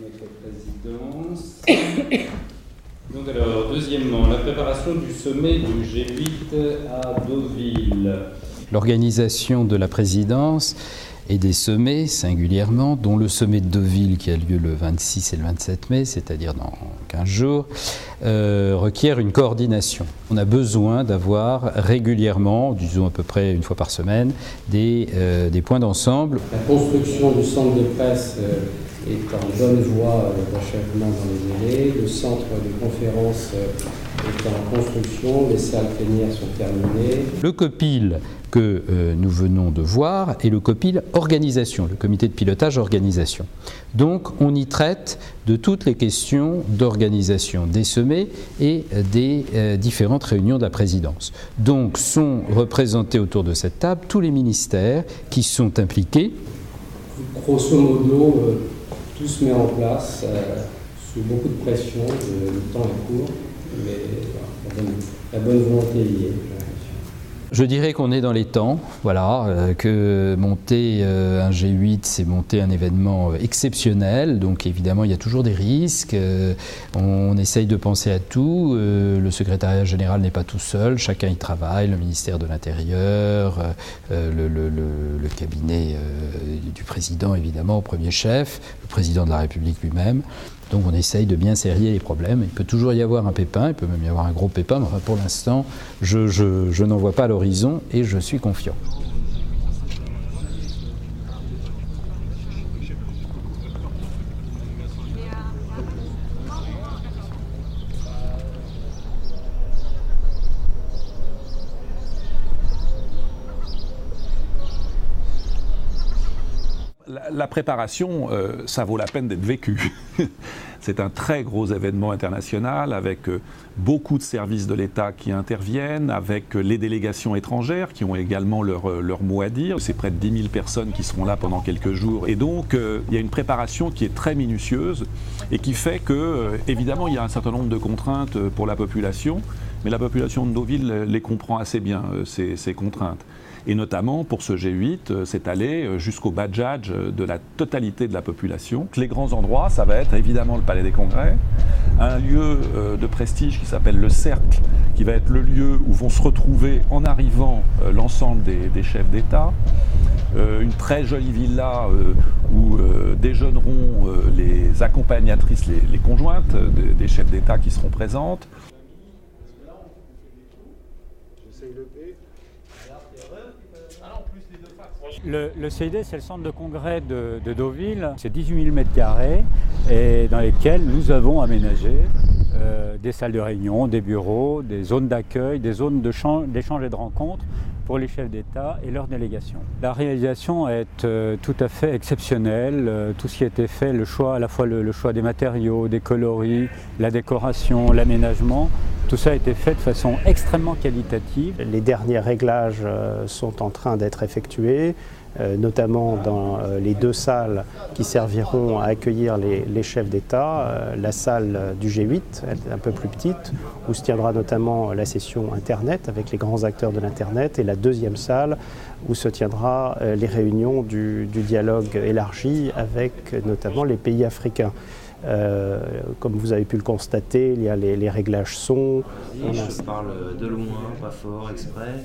notre présidence. Donc alors, deuxièmement, la préparation du sommet du G8 à Deauville. L'organisation de la présidence et des sommets singulièrement, dont le sommet de Deauville qui a lieu le 26 et le 27 mai, c'est-à-dire dans 15 jours, requiert une coordination. On a besoin d'avoir régulièrement, disons à peu près une fois par semaine, des points d'ensemble. La construction du centre de presse est en bonne voie d'achèvement dans les délais. Le centre de conférence est en construction, les salles plénières sont terminées. Le COPIL que nous venons de voir est le COPIL organisation, le comité de pilotage organisation. Donc on y traite de toutes les questions d'organisation des sommets et des différentes réunions de la présidence. Donc sont représentés autour de cette table tous les ministères qui sont impliqués. Grosso modo, tout se met en place sous beaucoup de pression, le temps est court, mais la bonne volonté y est. Je dirais qu'on est dans les temps, voilà, que monter un G8, c'est monter un événement exceptionnel, donc évidemment il y a toujours des risques, on essaye de penser à tout, le secrétariat général n'est pas tout seul, chacun y travaille, le ministère de l'Intérieur, le cabinet du président évidemment au premier chef, le président de la République lui-même. Donc on essaye de bien serrer les problèmes. Il peut toujours y avoir un pépin, il peut même y avoir un gros pépin, mais enfin, pour l'instant, je n'en vois pas à l'horizon et je suis confiant. La préparation, ça vaut la peine d'être vécu. C'est un très gros événement international avec beaucoup de services de l'État qui interviennent, avec les délégations étrangères qui ont également leur mot à dire. C'est près de 10 000 personnes qui seront là pendant quelques jours. Et donc, il y a une préparation qui est très minutieuse et qui fait que, évidemment, il y a un certain nombre de contraintes pour la population, mais la population de Deauville les comprend assez bien, ces contraintes. Et notamment, pour ce G8, c'est aller jusqu'au badgeage de la totalité de la population. Les grands endroits, ça va être évidemment le Palais des Congrès, un lieu de prestige qui s'appelle le Cercle, qui va être le lieu où vont se retrouver en arrivant l'ensemble des chefs d'État. Une très jolie villa où déjeuneront les accompagnatrices, les conjointes des chefs d'État qui seront présentes. Le CID, c'est le centre de congrès de Deauville. C'est 18 000 m² et dans lesquels nous avons aménagé des salles de réunion, des bureaux, des zones d'accueil, des zones d'échange et de rencontres pour les chefs d'État et leurs délégations. La réalisation est tout à fait exceptionnelle. Tout ce qui a été fait, le choix, à la fois le choix des matériaux, des coloris, la décoration, l'aménagement, tout ça a été fait de façon extrêmement qualitative. Les derniers réglages sont en train d'être effectués, notamment dans les deux salles qui serviront à accueillir les chefs d'État. La salle du G8, un peu plus petite, où se tiendra notamment la session Internet avec les grands acteurs de l'Internet, et la deuxième salle où se tiendra les réunions du dialogue élargi avec notamment les pays africains. Comme vous avez pu le constater, il y a les réglages son. Je parle de loin, pas fort, exprès.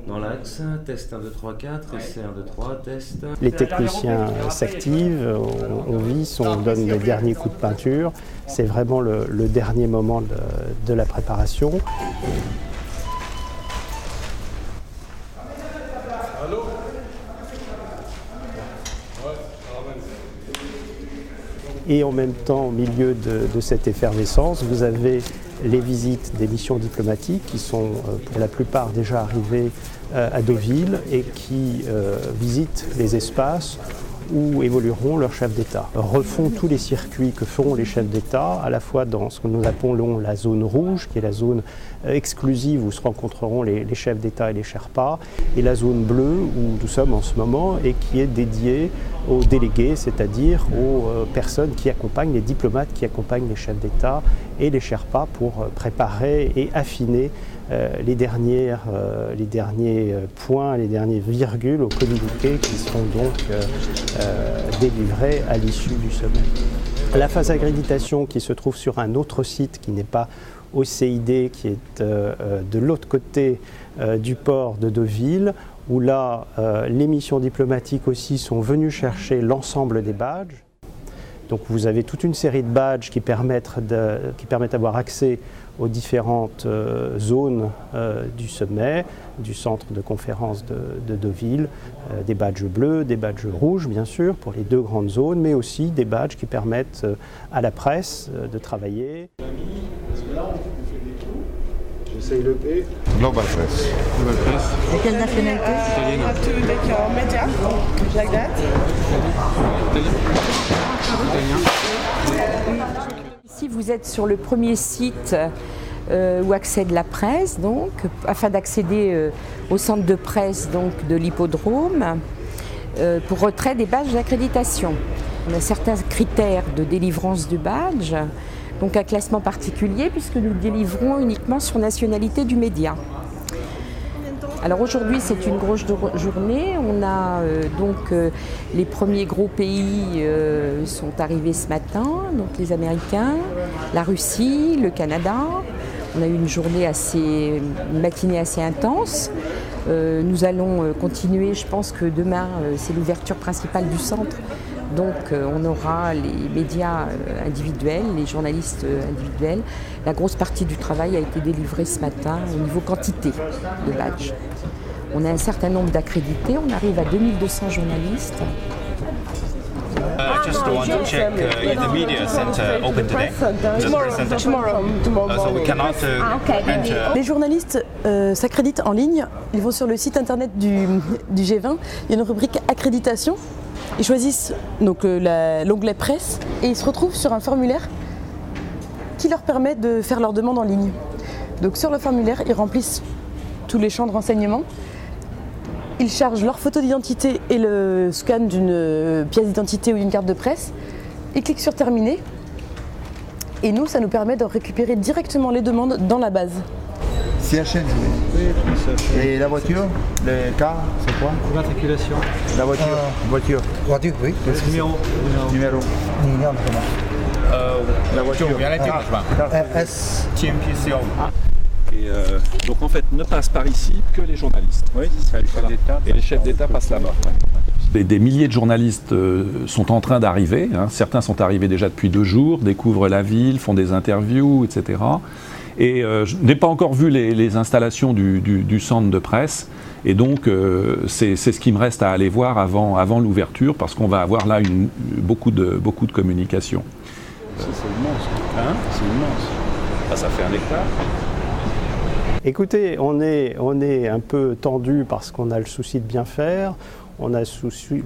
Dans l'axe, test 1, 2, 3, 4, essai 1, 2, 3, test. Les techniciens s'activent, on visse, on donne les derniers coups de peinture. C'est vraiment le dernier moment de la préparation. Et en même temps, au milieu de cette effervescence, vous avez les visites des missions diplomatiques qui sont pour la plupart déjà arrivées à Deauville et qui visitent les espaces où évolueront leurs chefs d'État. Refont tous les circuits que feront les chefs d'État, à la fois dans ce que nous appelons la zone rouge, qui est la zone exclusive où se rencontreront les chefs d'État et les Sherpas, et la zone bleue où nous sommes en ce moment et qui est dédiée aux délégués, c'est-à-dire aux personnes qui accompagnent, les diplomates qui accompagnent les chefs d'État et les Sherpas pour préparer et affiner les derniers points, les dernières virgules au communiqué qui seront donc délivrés à l'issue du sommet. La phase accréditation qui se trouve sur un autre site qui n'est pas au CID, qui est de l'autre côté du port de Deauville, où là, les missions diplomatiques aussi sont venues chercher l'ensemble des badges. Donc vous avez toute une série de badges qui permettent d'avoir accès aux différentes zones du sommet, du centre de conférence de Deauville, des badges bleus, des badges rouges bien sûr pour les deux grandes zones, mais aussi des badges qui permettent à la presse de travailler. J'essaye le P. Global Press. Global Press. Et quelle nationalité? Média, like that. Ici, vous êtes sur le premier site où accède la presse, donc, afin d'accéder au centre de presse donc, de l'hippodrome pour retrait des badges d'accréditation. On a certains critères de délivrance du badge, donc un classement particulier puisque nous délivrons uniquement sur nationalité du média. Alors aujourd'hui c'est une grosse journée, on a les premiers gros pays sont arrivés ce matin, donc les Américains, la Russie, le Canada. On a eu une journée une matinée assez intense. Nous allons continuer, je pense que demain c'est l'ouverture principale du centre. Donc on aura les médias individuels, les journalistes individuels. La grosse partie du travail a été délivrée ce matin au niveau quantité de badges. On a un certain nombre d'accrédités, on arrive à 2200 journalistes. Just want to check if the media center open today. Tomorrow. So we cannot enter. Les journalistes s'accréditent en ligne. Ils vont sur le site internet du G20. Il y a une rubrique accréditation. Ils choisissent l'onglet presse et ils se retrouvent sur un formulaire qui leur permet de faire leur demande en ligne. Donc sur le formulaire, ils remplissent tous les champs de renseignement. Ils chargent leur photo d'identité et le scan d'une pièce d'identité ou d'une carte de presse. Ils cliquent sur terminer. Et nous, ça nous permet de récupérer directement les demandes dans la base. CHN, et la voiture, le car, c'est quoi? Immatriculation. La voiture. Voiture, oui. Numéro. La voiture. S. TMPCO. Et donc en fait, ne passent par ici que les journalistes. Oui, c'est ça, les chefs d'État. Et les chefs d'État passent là-bas. Des milliers de journalistes sont en train d'arriver. Certains sont arrivés déjà depuis 2 jours, découvrent la ville, font des interviews, etc. Et je n'ai pas encore vu les installations du centre de presse. Et donc, c'est ce qui me reste à aller voir avant l'ouverture, parce qu'on va avoir là beaucoup de communication. C'est immense. C'est immense. Ça fait 1 hectare. Écoutez, on est un peu tendu parce qu'on a le souci de bien faire, on a le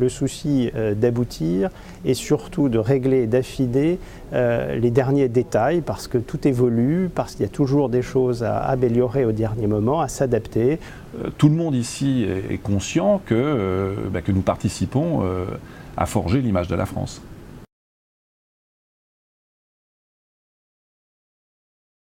souci d'aboutir et surtout de régler et d'affiner les derniers détails parce que tout évolue, parce qu'il y a toujours des choses à améliorer au dernier moment, à s'adapter. Tout le monde ici est conscient que nous participons à forger l'image de la France.